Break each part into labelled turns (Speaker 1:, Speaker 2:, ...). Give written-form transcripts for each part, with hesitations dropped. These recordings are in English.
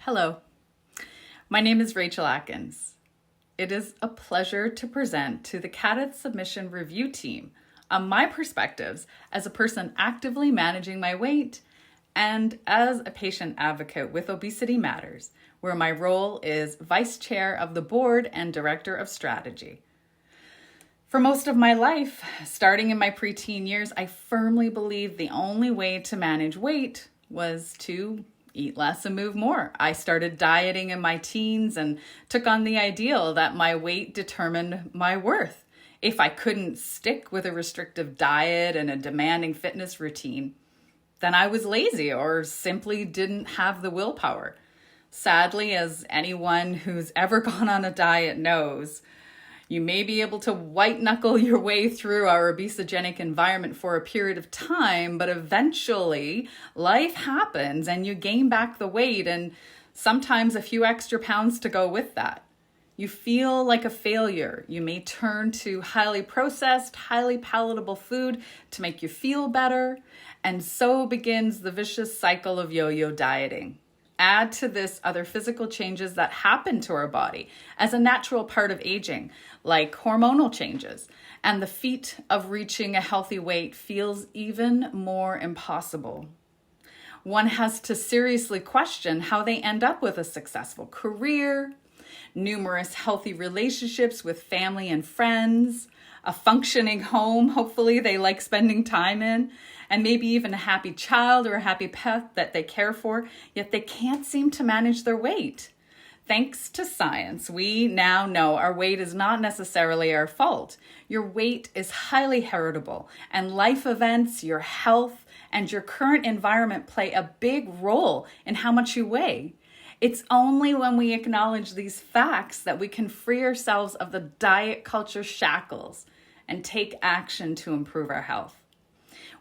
Speaker 1: Hello, my name is Rachel Atkins. It is a pleasure to present to the CADTH Submission Review Team on my perspectives as a person actively managing my weight and as a patient advocate with Obesity Matters, where my role is Vice Chair of the Board and Director of Strategy. For most of my life, starting in my preteen years, I firmly believed the only way to manage weight was to eat less and move more. I started dieting in my teens and took on the ideal that my weight determined my worth. If I couldn't stick with a restrictive diet and a demanding fitness routine, then I was lazy or simply didn't have the willpower. Sadly, as anyone who's ever gone on a diet knows, you may be able to white-knuckle your way through our obesogenic environment for a period of time, but eventually life happens and you gain back the weight and sometimes a few extra pounds to go with that. You feel like a failure. You may turn to highly processed, highly palatable food to make you feel better, and so begins the vicious cycle of yo-yo dieting. Add to this other physical changes that happen to our body as a natural part of aging, like hormonal changes, and the feat of reaching a healthy weight feels even more impossible. One has to seriously question how they end up with a successful career, numerous healthy relationships with family and friends, a functioning home, hopefully they like spending time in, and maybe even a happy child or a happy pet that they care for, yet they can't seem to manage their weight. Thanks to science, we now know our weight is not necessarily our fault. Your weight is highly heritable, and life events, your health, and your current environment play a big role in how much you weigh. It's only when we acknowledge these facts that we can free ourselves of the diet culture shackles and take action to improve our health.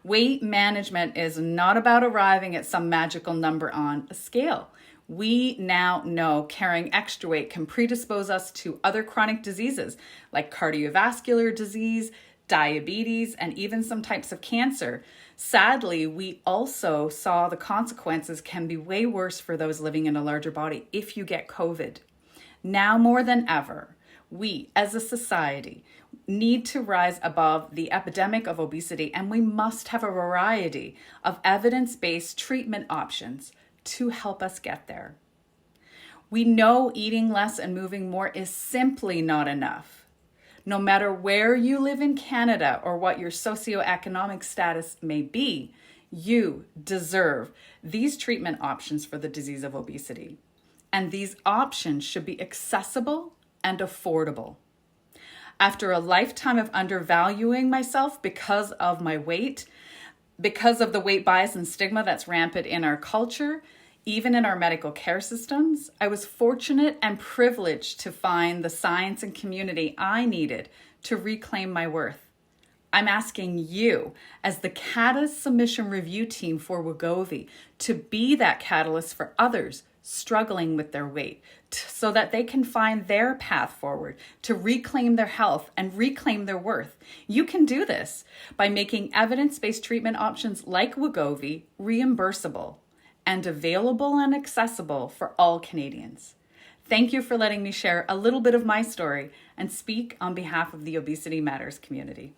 Speaker 1: Weight management is not about arriving at some magical number on a scale. We now know carrying extra weight can predispose us to other chronic diseases like cardiovascular disease, diabetes, and even some types of cancer. Sadly, we also saw the consequences can be way worse for those living in a larger body if you get COVID. Now more than ever, we as a society need to rise above the epidemic of obesity, and we must have a variety of evidence-based treatment options to help us get there. We know eating less and moving more is simply not enough. No matter where you live in Canada or what your socioeconomic status may be, you deserve these treatment options for the disease of obesity. And these options should be accessible and affordable. After a lifetime of undervaluing myself because of my weight, because of the weight bias and stigma that's rampant in our culture, even in our medical care systems, I was fortunate and privileged to find the science and community I needed to reclaim my worth. I'm asking you, as the CADTH Submission Review Team for Wegovy, to be that catalyst for others struggling with their weight so that they can find their path forward to reclaim their health and reclaim their worth. You can do this by making evidence-based treatment options like Wegovy reimbursable and available and accessible for all Canadians. Thank you for letting me share a little bit of my story and speak on behalf of the Obesity Matters community.